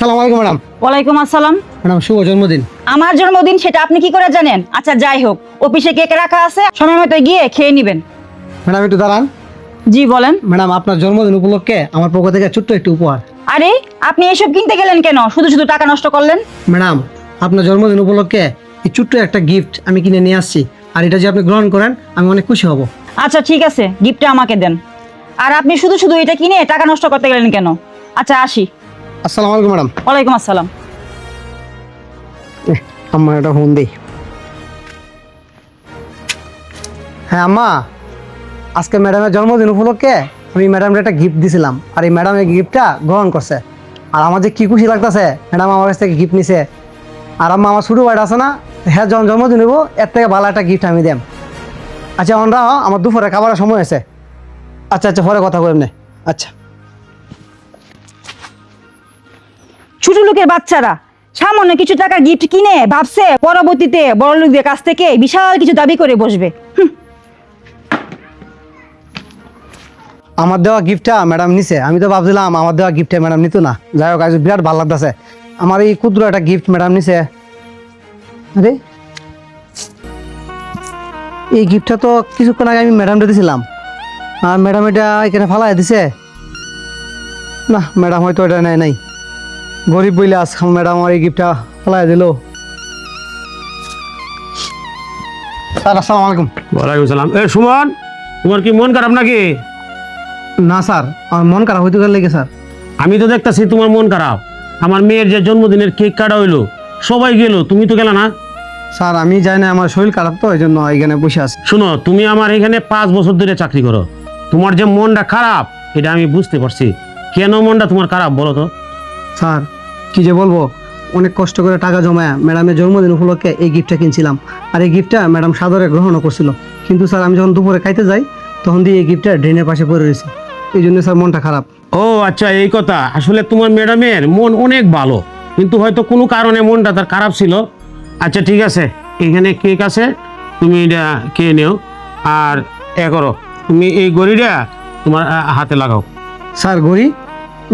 আসসালামু আলাইকুম ম্যাডাম। ওয়ালাইকুম আসসালাম। ম্যাডাম শুভ জন্মদিন। আমার জন্মদিন সেটা আপনি কি করে জানেন? আচ্ছা যাই হোক, অফিসে কেক রাখা আছে, সময় মতো গিয়ে খেয়ে নেবেন। ম্যাডাম একটু দাঁড়ান। জি বলেন। ম্যাডাম আপনার জন্মদিন উপলক্ষে আমার পক্ষ থেকে ছোট্ট একটু উপহার। আরে আপনি এসব কিনতে গেলেন কেন? শুধু শুধু টাকা নষ্ট করলেন। ম্যাডাম আপনার জন্মদিন উপলক্ষে এই ছোট্ট একটা গিফট আমি কিনে নিয়ে আসছি, আর এটা যে আপনি গ্রহণ করেন আমি অনেক খুশি হব। আচ্ছা ঠিক আছে, গিফটটা আমাকে দেন। আর আপনি শুধু শুধু এটা কিনে টাকা নষ্ট করতে গেলেন কেন? আচ্ছা আসি। আসসালামু আলাইকুম ম্যাডাম। ওয়ালাইকুম আসসালাম। আম্মা এটা ফোন দিই। হ্যাঁ আম্মা, আজকে ম্যাডামের জন্মদিন উপলক্ষে আমি ম্যাডামকে একটা গিফট দিয়েছিলাম, আর এই ম্যাডাম এই গিফটটা গ্রহণ করছে। আর আমার যে কী খুশি লাগতেছে, ম্যাডাম আমার কাছ থেকে গিফট নিছে। আর আম্মা আমার ছোটো ভাইটা আছে না, হ্যাঁ যখন জন্মদিন হইব এর থেকে ভালো একটা গিফট আমি দেম। আচ্ছা আমরা আমার দুপুরে খাবারের সময় হয়েছে। আচ্ছা আচ্ছা পরে কথা বলবেন। আচ্ছা ছোট লোকের বাচ্চারা সামান্য কিছু টাকা গিফট কিনে ভাবছে পরবর্তীতে বড় লোকদের কাছ থেকে বিশাল কিছু দাবি করে বসবে। আমার দেওয়া গিফটটা ম্যাডাম নিছে, আমি তো ভাবছিলাম আমার দেওয়া গিফটে ম্যাডাম নিত না। যাই হোক আজ বিরাট ভালো লাগতেছে, আমার এই ক্ষুদ্র একটা গিফট ম্যাডাম নিছে। আরে এই গিফটটা তো কিছুক্ষণ আগে আমি ম্যাডামটা দিয়েছিলাম, আর ম্যাডাম এটা এখানে ফালাই দিছে। না ম্যাডাম হয়তো এটা নেয় নাই, গরিব বইলে আজ ম্যাডাম আমার এই গিফটটা ফালাই দিল। স্যার আসসালামু আলাইকুম। ওয়ালাইকুম সালাম। এ সুমন, তোমার কি মন খারাপ নাকি? না স্যার, আমার মন খারাপ হইতে গেলে স্যার। আমি তো দেখতেছি তোমার মন খারাপ। আমার মেয়ের যে জন্মদিনের কেক কাটা হইলো, সবাই গেল, তুমি তো গেলা না। স্যার আমি জানি না, আমার শরীর খারাপ তো এই জন্য এখানে বসে আছি। শোনো, তুমি আমার এখানে 5 বছর ধরে চাকরি করো, তোমার যে মনটা খারাপ এটা আমি বুঝতে পারছি। কেন মনটা তোমার খারাপ বলো তো? স্যার কি যে বলবো, অনেক কষ্ট করে টাকা জমায় ম্যাডামের জন্মদিন উপলক্ষে এই গিফটটা কিনছিলাম, আর এই গিফটটা ম্যাডাম সাদরে গ্রহণও করছিল। কিন্তু স্যার আমি যখন দুপুরে খাইতে যাই তখন দিয়ে এই গিফটটা ড্রেনের পাশে পড়ে রয়েছে, এই জন্য স্যার মনটা খারাপ। ও আচ্ছা, এই কথা। আসলে তোমার ম্যাডামের মন অনেক ভালো, কিন্তু হয়তো কোনো কারণে মনটা তার খারাপ ছিল। আচ্ছা ঠিক আছে, এখানে কেক আছে, তুমি এটা খেয়ে নিও। আর এ করো, তুমি এই গড়িটা তোমার হাতে লাগাও। স্যার ঘড়ি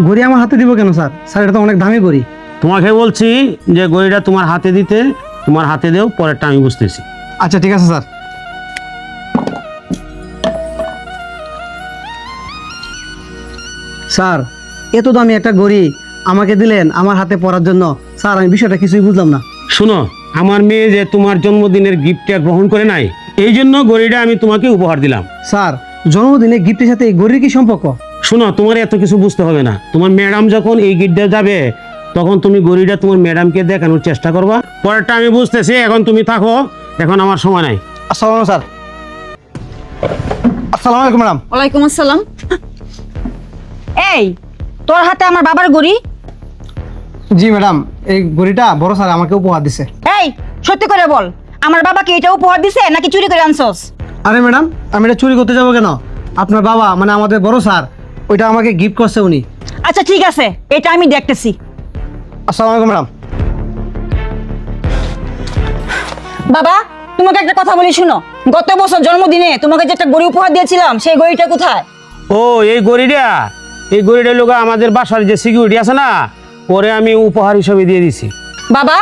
ঘড়ি আমার হাতে দিব কেন স্যার? স্যার এটা তো অনেক দামি ঘড়ি। তোমাকে বলছি যে গড়িটা তোমার হাতে দিতে, তোমার হাতে দেও, পরেরটা আমি বুঝতেছি। আচ্ছা ঠিক আছে স্যার। স্যার এত দামি একটা ঘড়ি আমাকে দিলেন আমার হাতে পরার জন্য। স্যার আমি বিষয়টা কিছুই বুঝলাম না। শোনো, আমার মেয়ে যে তোমার জন্মদিনের গিফটটা গ্রহণ করে নাই, এই জন্য গড়িটা আমি তোমাকে উপহার দিলাম। স্যার জন্মদিনে গিফটের সাথে এই ঘড়ির কি সম্পর্ক? শোনো, তোমার এত কিছু বুঝতে হবে না। তোমার ম্যাডাম যখন এই গিফটটা যাবে তখন তুমি গড়িটা তোমার ম্যাডামকে দেখানোর চেষ্টা করবা, পরেরটা আমি বুঝতেছি। এখন তুমি থাকো, এখন আমার সময় নাই। আসসালামু স্যার। আসসালামু আলাইকুম ম্যাডাম। ওয়ালাইকুম আসসালাম। এই তোর হাতে আমার বাবার গড়ি? জি ম্যাডাম, এই ঘড়িটা বড় স্যার আমাকে উপহার দিছে। এই সত্যি করে বল, আমার বাবাকে এটা উপহার দিছে নাকি চুরি করে আনছস? আরে ম্যাডাম আমি এটা চুরি করতে যাবো কেন? আপনার বাবা মানে আমাদের বড় স্যার ওইটা আমাকে গিফট করছে উনি। আচ্ছা ঠিক আছে, এটা আমি দেখতেছি। আসসালামু আলাইকুম ম্যাডাম। বাবা তোমাকে একটা কথা বলি শুনো, গত বছর জন্মদিনে তোমাকে যে একটা গড়ি উপহার দিয়েছিলাম সেই গড়িটা কোথায়? ও এই গড়িটা লোক আমাদের বাসার যে সিকিউরিটি আছে না, পরে আমি উপহার হিসেবে দিয়ে দিছি। বাবা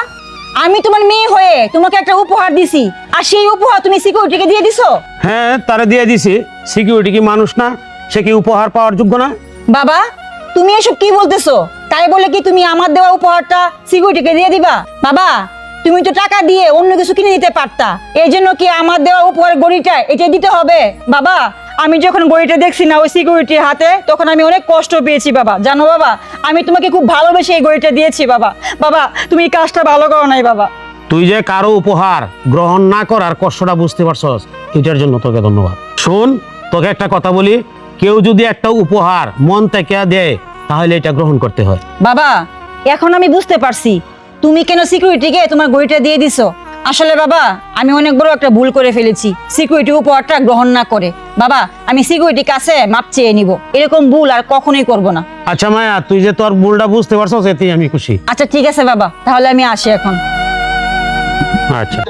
আমি তোমার মেয়ে হয়ে তোমাকে একটা উপহার দিছি, আর সেই উপহার তুমি সিকিউরিটিকে দিয়ে দিছো? হ্যাঁ, তারা দিয়ে দিছি। সিকিউরিটি কি মানুষ না? সে কি উপহার পাওয়ার যোগ্য না? বাবা তুমি এসব কি বলতেছো? তাই বলে কি তুমি আমার দেওয়া উপহারটা সিকিউরিটিকে দিয়ে দিবা? বাবা তুমি তো টাকা দিয়ে অন্য কিছু কিনে দিতে পারতা, এই জন্য কি আমার দেওয়া উপহার গড়িটা এটা দিতে হবে? বাবা আমি যখন গড়িটা দেখছি না ওই সিকিউরিটির হাতে, তখন আমি অনেক কষ্ট পেয়েছি বাবা। জানো বাবা, আমি তোমাকে খুব ভালোবেসে এই গড়িটা দিয়েছি বাবা। বাবা তুমি এই কাজটা ভালো করো নাই বাবা। তুই যে কারো উপহার গ্রহণ না করার কষ্টটা বুঝতে পারছস, এটার জন্য তোকে ধন্যবাদ। শোন, তোকে একটা কথা বলি, কেউ যদি একটা উপহার মন থেকে দেয় তাহলে এটা গ্রহণ করতে হয়। বাবা এখন আমি বুঝতে পারছি তুমি কেন সিকিউরিটিকে তোমার গড়িটা দিয়ে দিছো। আসলে বাবা আমি অনেক বড় একটা ভুল করে ফেলেছি, সিকিউরিটি উপহারটা গ্রহণ না করে। বাবা আমি সিকিউরিটির কাছে মাপ চেয়ে নিব, এরকম ভুল আর কখনোই করব না। আচ্ছা মায়া, তুই যে তোর ভুলটা বুঝতে পারছস এতেই আমি খুশি। আচ্ছা ঠিক আছে বাবা, তাহলে আমি আসি এখন। আচ্ছা।